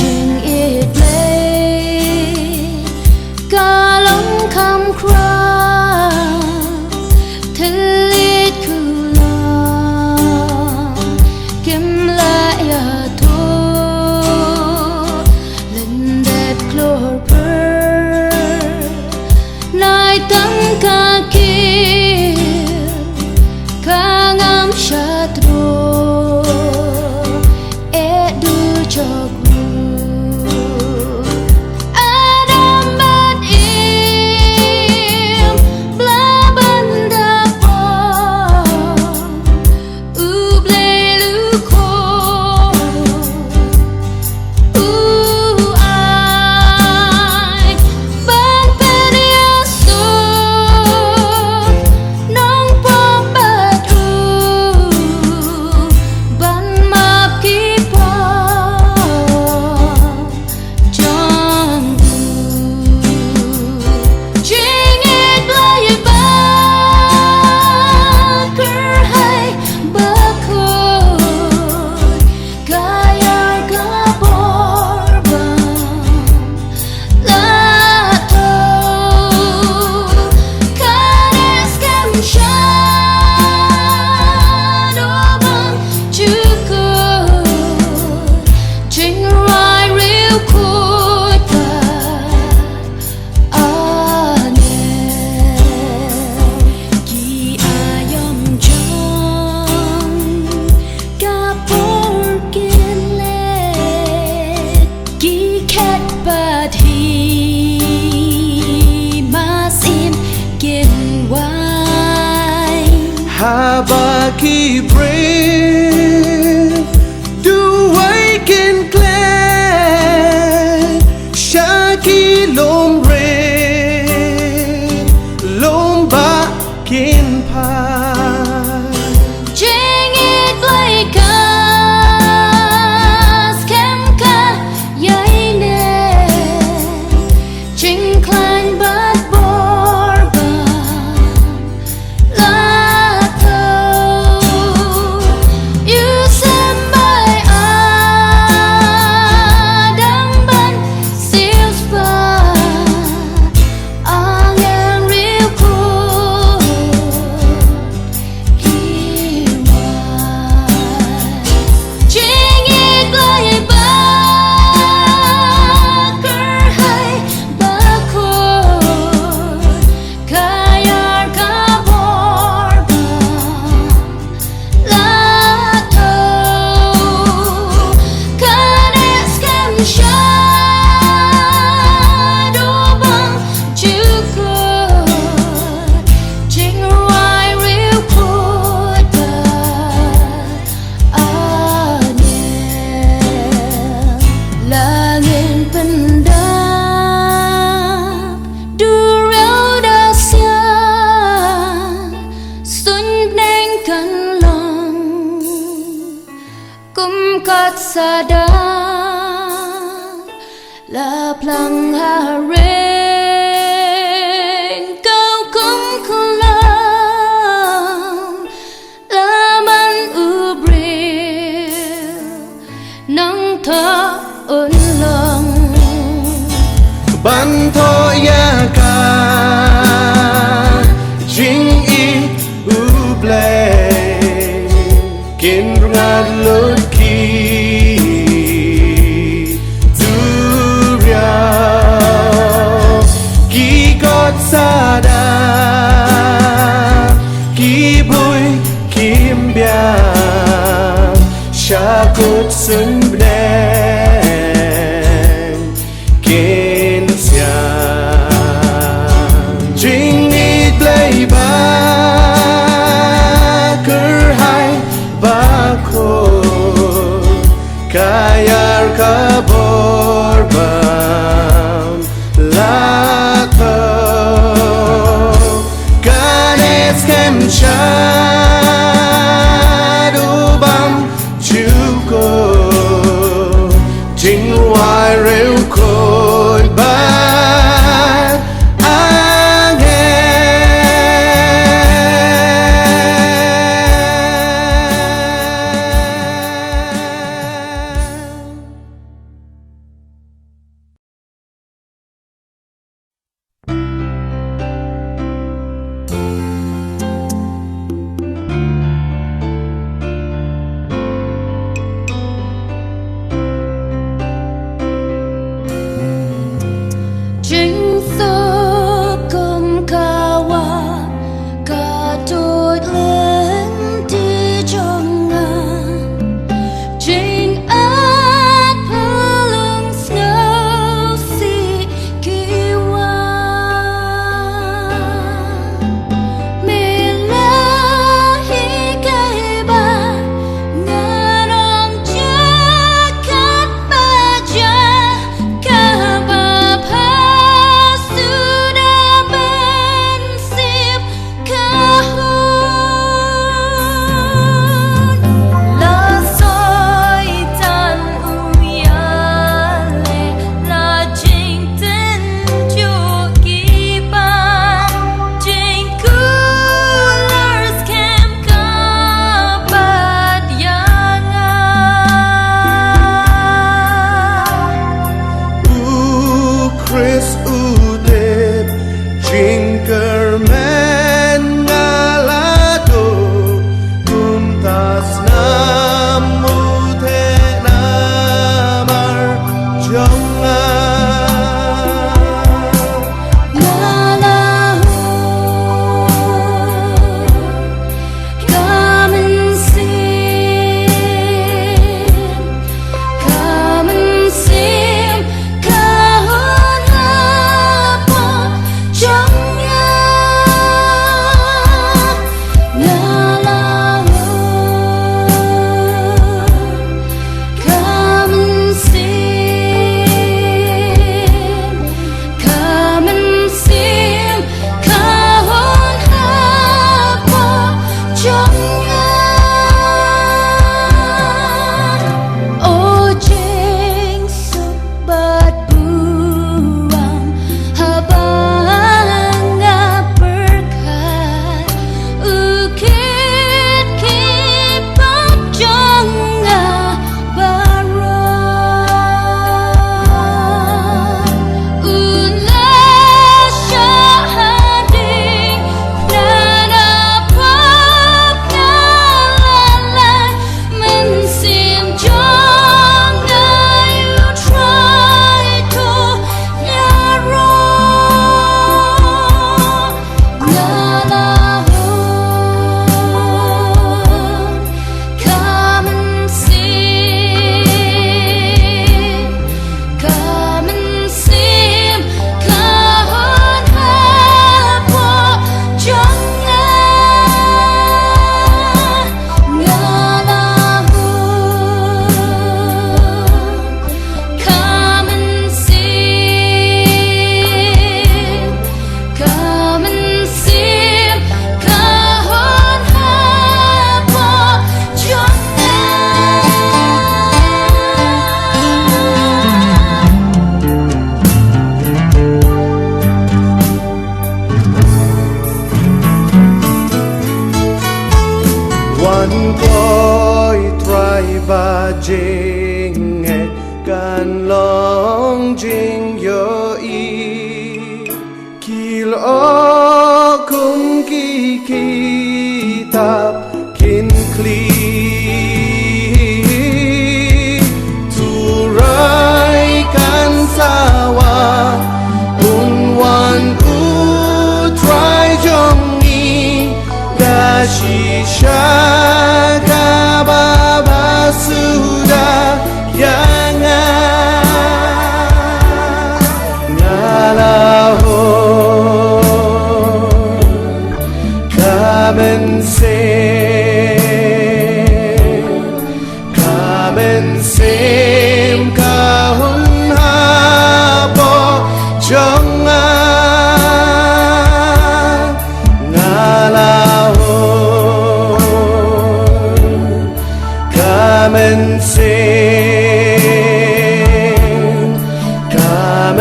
ching it play cả lòng khăm khra thân liệt khu lo kim lại à thô lên đẹp chlor per nai tăng ca kia ca ngam shatro edu chokru adam bat im bla banda po uble lu ko ai ban peria so nong po bat ban map ki po jong jing it play ba ker hai ba ko kaya ka bor ba la to kares kam shadow bang chuko jing rai real cool ta ane ki ayom jong ka porkin le ki cat but he masim kin wine Habaki brave do waken clear Shaki lom red lom bakin pa jing it like us kem ka yai ne jing clan but bor ba la to you send my adam ban seals ba ang yang real cool jing it like ba ker hai ba ko kayar ka bor ba la to kanes kam shadow bang chuko jing rai real cool ta ane langin pendam durel dasya sun neng kan long kum kat sada la plang ha ren kau kum kulang la man ubril nang tha un long ban tho ya ka jing I uble kin ngat lut ki duria ki got sada ki bui kim bia shakut sun bden kin sia jing it play ba ker hai ba ko kayar ka bor bam la to kanes kem shadow bam chuko jing wai real cool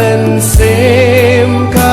mình xem ka